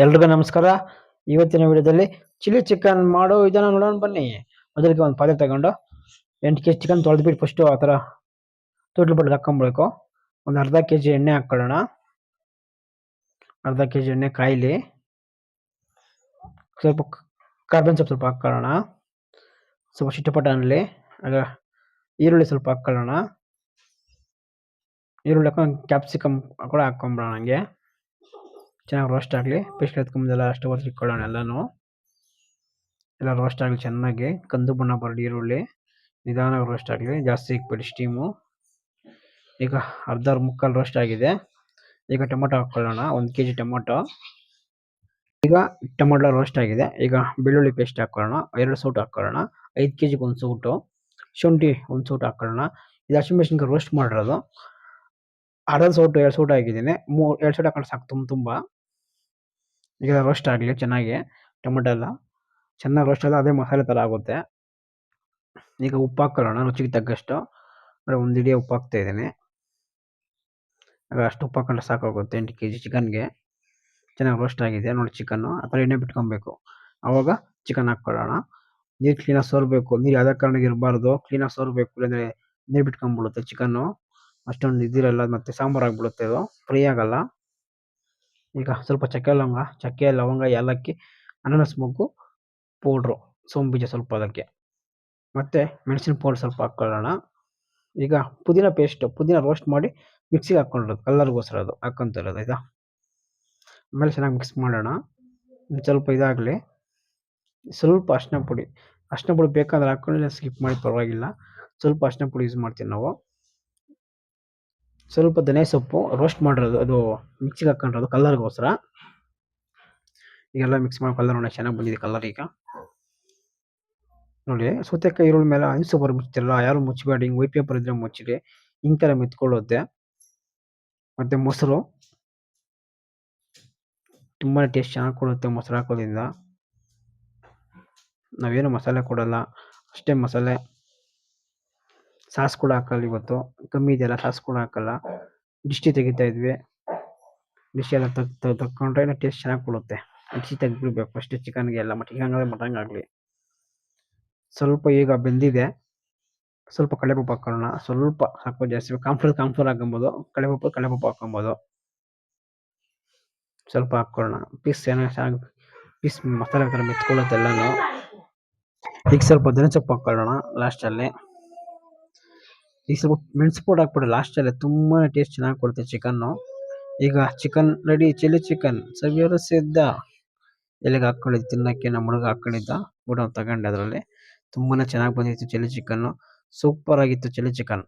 ಎಲ್ರಿಗೂ ನಮಸ್ಕಾರ. ಇವತ್ತಿನ ವಿಡಿಯೋದಲ್ಲಿ ಚಿಲ್ಲಿ ಚಿಕನ್ ಮಾಡೋ ವಿಧಾನ ನೋಡೋಣ ಬನ್ನಿ. ಮೊದಲಿಗೆ ಒಂದು ಪಾತ್ರೆ ತಗೊಂಡು 8 ಕೆಜಿ ಚಿಕನ್ ತೊಳೆದ್ಬಿಟ್ಟು ಫಸ್ಟು ಆ ಥರ ತೊಟ್ಲು ಬಡ್ದು ಹಾಕ್ಕೊಬೇಕು. ಒಂದು ಅರ್ಧ ಕೆಜಿ ಎಣ್ಣೆ ಹಾಕ್ಕೊಳ್ಳೋಣ. ಅರ್ಧ ಕೆಜಿ ಎಣ್ಣೆ ಕಾಯಿಲಿ. ಸ್ವಲ್ಪ ಕಾರ್ಬೇನ್ ಸೊಪ್ಪು ಸ್ವಲ್ಪ ಹಾಕ್ಕೊಳ್ಳೋಣ. ಸ್ವಲ್ಪ ಚಿಟಪಟ ಅನ್ನಲಿ. ಆಗ ಈರುಳ್ಳಿ ಸ್ವಲ್ಪ ಹಾಕ್ಕೊಳ್ಳೋಣ. ಈರುಳ್ಳಿ ಹಾಕೊಂಡು ಕ್ಯಾಪ್ಸಿಕಮ್ ಕೂಡ ಹಾಕ್ಕೊಂಬಿಡೋಣ. ಹಂಗೆ ಚೆನ್ನಾಗಿ ರೋಸ್ಟ್ ಆಗಲಿ. ಪೇಸ್ಟ್ ಎತ್ಕೊಂಬಂದೆಲ್ಲ ಅಷ್ಟು ಹೊತ್ತು ಇಟ್ಕೊಳ್ಳೋಣ. ಎಲ್ಲ ರೋಸ್ಟ್ ಆಗಲಿ ಚೆನ್ನಾಗಿ. ಕಂದು ಬಣ್ಣ ಬರಲಿ ಈರುಳ್ಳಿ. ನಿಧಾನವಾಗಿ ರೋಸ್ಟ್ ಆಗಲಿ, ಜಾಸ್ತಿ ಇಕ್ಬೇಡಿ ಸ್ಟೀಮು. ಈಗ ಅರ್ಧ ಮುಕ್ಕಾಲು ರೋಸ್ಟ್ ಆಗಿದೆ. ಈಗ ಟೊಮೊಟೊ ಹಾಕ್ಕೊಳ್ಳೋಣ. 1 ಕೆಜಿ ಟೊಮೊಟೊ. ಈಗ ಟೊಮೊಟೊ ರೋಸ್ಟ್ ಆಗಿದೆ. ಈಗ ಬೆಳ್ಳುಳ್ಳಿ ಪೇಸ್ಟ್ ಹಾಕ್ಕೊಳ್ಳೋಣ. 2 ಸೌಟು ಹಾಕ್ಕೊಳ್ಳೋಣ. 5 ಕೆಜಿಗೆ 1 ಸೌಟು. ಶುಂಠಿ 1 ಸೌಟು ಹಾಕ್ಕೊಳ್ಳೋಣ. ಇದು ಹಸಿಮೆಣಸಿನ್ಕಾಯಿ ರೋಸ್ಟ್ ಮಾಡಿರೋದು. ಅರ್ಧ ಸೌಟು 2 ಸೌಟು ಹಾಕಿದ್ದೀನಿ. 2 ಸೌಟು ಹಾಕೊಂಡು ಸಾಕು ತುಂಬ. ಈಗ ರೋಸ್ಟ್ ಆಗಲಿ ಚೆನ್ನಾಗಿ. ಟೊಮೊಟೊ ಎಲ್ಲ ಚೆನ್ನಾಗಿ ರೋಸ್ಟ್ ಆದರೆ ಅದೇ ಮಸಾಲೆ ಥರ ಆಗುತ್ತೆ. ಈಗ ಉಪ್ಪು ಹಾಕ್ಕೊಳ್ಳೋಣ ರುಚಿಗೆ ತಕ್ಕಷ್ಟು. 1 ಹಿಡಿ ಉಪ್ಪು ಹಾಕ್ತಾ ಇದ್ದೀನಿ. ಆಗ ಅಷ್ಟು ಉಪ್ಪು ಹಾಕೊಂಡ್ರೆ ಸಾಕಾಗುತ್ತೆ 8 ಕೆಜಿ ಚಿಕನ್ಗೆ. ಚೆನ್ನಾಗಿ ರೋಸ್ಟ್ ಆಗಿದೆ ನೋಡಿ ಚಿಕನ್ನು. ಆ ಥರ ಎಣ್ಣೆ ಬಿಟ್ಕೊಬೇಕು. ಆವಾಗ ಚಿಕನ್ ಹಾಕ್ಕೊಳ್ಳೋಣ. ನೀರು ಕ್ಲೀನಾಗಿ ಸೋರಬೇಕು. ನೀರು ಯಾವುದೇ ಕಾರಣಕ್ಕೆ ಇರಬಾರ್ದು. ಕ್ಲೀನಾಗಿ ಸೋರಬೇಕು, ಇಲ್ಲಾಂದರೆ ನೀರು ಬಿಟ್ಕೊಂಡ್ಬಿಡುತ್ತೆ ಚಿಕನ್ನು. ಅಷ್ಟೊಂದು ಇದಿರಲ್ಲ, ಮತ್ತು ಸಾಂಬಾರು ಆಗಿಬಿಡುತ್ತೆ, ಅದು ಫ್ರೈ ಆಗಲ್ಲ. ಈಗ ಸ್ವಲ್ಪ ಚಕ್ಕೆ ಲವಂಗ ಏಲಕ್ಕಿ, ಅನಾನಸ್ ಮೊಗ್ಗು ಪೌಡ್ರು, ಸೋಂಬು ಬೀಜ ಸ್ವಲ್ಪ ಅದಕ್ಕೆ, ಮತ್ತು ಮೆಣಸಿನ ಪೌಡ್ರ್ ಸ್ವಲ್ಪ ಹಾಕ್ಕೊಳ್ಳೋಣ. ಈಗ ಪುದೀನ ಪೇಸ್ಟು, ಪುದೀನ ರೋಸ್ಟ್ ಮಾಡಿ ಮಿಕ್ಸಿಗೆ ಹಾಕ್ಕೊಂಡಿರೋದು, ಕಲ್ಲರ್ಗೋಸ್ಕರ ಅದು ಹಾಕ್ಕೊಂತಿರೋದು. ಆಯಿತಾ, ಆಮೇಲೆ ಚೆನ್ನಾಗಿ ಮಿಕ್ಸ್ ಮಾಡೋಣ. ಸ್ವಲ್ಪ ಇದಾಗಲಿ. ಸ್ವಲ್ಪ ಅರಿಶಿನ ಪುಡಿ ಬೇಕಾದ್ರೆ ಹಾಕ್ಕೊಳ್ಳಿ, ಸ್ಕಿಪ್ ಮಾಡಿ ಪರವಾಗಿಲ್ಲ. ಸ್ವಲ್ಪ ಅರಿಶಿನ ಪುಡಿ ಯೂಸ್ ಮಾಡ್ತೀವಿ ನಾವು. ಸ್ವಲ್ಪ ಧನಿಯಾ ಸೊಪ್ಪು ರೋಸ್ಟ್ ಮಾಡಿರೋದು, ಅದು ಮಿಕ್ಸಿಗೆ ಹಾಕ್ಕೊಂಡಿರೋದು ಕಲ್ಲರ್ಗೋಸ್ಕರ. ಈಗೆಲ್ಲ ಮಿಕ್ಸ್ ಮಾಡಿ ಕಲರ್ ನೋಡಿ ಚೆನ್ನಾಗಿ ಬಂದಿದೆ ಕಲರ್. ಈಗ ನೋಡಿ, ಸೌತೆಕಾಯಿ ಈರುಳ್ಳಿ ಮೇಲೆ ನ್ಯೂಸ್ ಪೇಪರ್ ಮುಚ್ಚಿರಲ್ಲ, ಯಾರು ಮುಚ್ಚಬೇಡಿ. ಹಿಂಗೆ ವೈಟ್ ಪೇಪರ್ ಇದ್ರೆ ಮುಚ್ಚಿರಿ, ಹಿಂಗೆ ಥರ ಮೆತ್ಕೊಳ್ಳುತ್ತೆ. ಮತ್ತು ಮೊಸರು ತುಂಬಾ ಟೇಸ್ಟ್ ಚೆನ್ನಾಗಿ ಕೊಡುತ್ತೆ ಮೊಸರು ಹಾಕೋದ್ರಿಂದ. ನಾವೇನು ಮಸಾಲೆ ಕೊಡಲ್ಲ, ಅಷ್ಟೇ ಮಸಾಲೆ. ಸಾಸ್ ಕೂಡ ಹಾಕಲ್ಲ ಇವತ್ತು, ಕಮ್ಮಿ ಇದೆಯಲ್ಲ, ಸಾಸ್ ಕೂಡ ಹಾಕಲ್ಲ. ದಿಷ್ಟಿ ತೆಗಿತಾ ಇದ್ವಿ. ದಿಷ್ಟಿ ಎಲ್ಲ ತಗೊಂಡ್ರೆ ಟೇಸ್ಟ್ ಚೆನ್ನಾಗಿ ಕೊಡುತ್ತೆ. ದಿಷ್ಟಿ ತೆಗ್ದ್ಬಿಡ್ಬೇಕು ಫಸ್ಟ್ ಚಿಕನ್ಗೆ ಎಲ್ಲ, ಮಟನ್ ಆಗಲಿ. ಸ್ವಲ್ಪ ಈಗ ಬೆಂದಿದೆ. ಸ್ವಲ್ಪ ಕಡಲೆಪಪ್ಪು ಹಾಕ್ಕೊಳ್ಳೋಣ. ಸ್ವಲ್ಪ ಹಾಕೋ, ಜಾಸ್ತಿ ಕಾನ್ಫ್ಲೋರ್ ಹಾಕೊಬೋದು. ಕಡಲೆಪಪ್ಪು ಹಾಕೊಬೋದು. ಸ್ವಲ್ಪ ಹಾಕ್ಕೊಳ್ಳೋಣ. ಪೀಸ್ ಮಸಾಲೆ ಥರ ಮೆತ್ಕೊಳ್ಳುತ್ತೆ ಎಲ್ಲನೂ. ಈಗ ಸ್ವಲ್ಪ ಧನಿಯಾ ಸೊಪ್ಪು ಹಾಕ್ಕೊಳ್ಳೋಣ ಲಾಸ್ಟಲ್ಲಿ. ಈಗ ಸ್ವಲ್ಪ ಮೆಣಸು ಪೌಡರ್ ಹಾಕ್ಬಿಡಿ ಲಾಸ್ಟಲ್ಲಿ, ತುಂಬಾ ಟೇಸ್ಟ್ ಚೆನ್ನಾಗಿ ಕೊಡುತ್ತೆ ಚಿಕನ್ನು. ಈಗ ಚಿಕನ್ ರೆಡಿ, ಚಿಲ್ಲಿ ಚಿಕನ್ ಸವಿಯಲು ಸಿದ್ಧ. ಎಲೆಗೆ ಹಾಕ್ಕೊಂಡಿದ್ದು ತಿನ್ನೋಕ್ಕೆ ನಮ್ಮ ಹುಡುಗ ಹಾಕ್ಕೊಂಡಿದ್ದ, ಊಟ ತಗೊಂಡೆ ಅದರಲ್ಲಿ. ತುಂಬಾ ಚೆನ್ನಾಗಿ ಬಂದಿತ್ತು ಚಿಲ್ಲಿ ಚಿಕನ್ನು. ಸೂಪರ್ ಆಗಿತ್ತು ಚಿಲ್ಲಿ ಚಿಕನ್.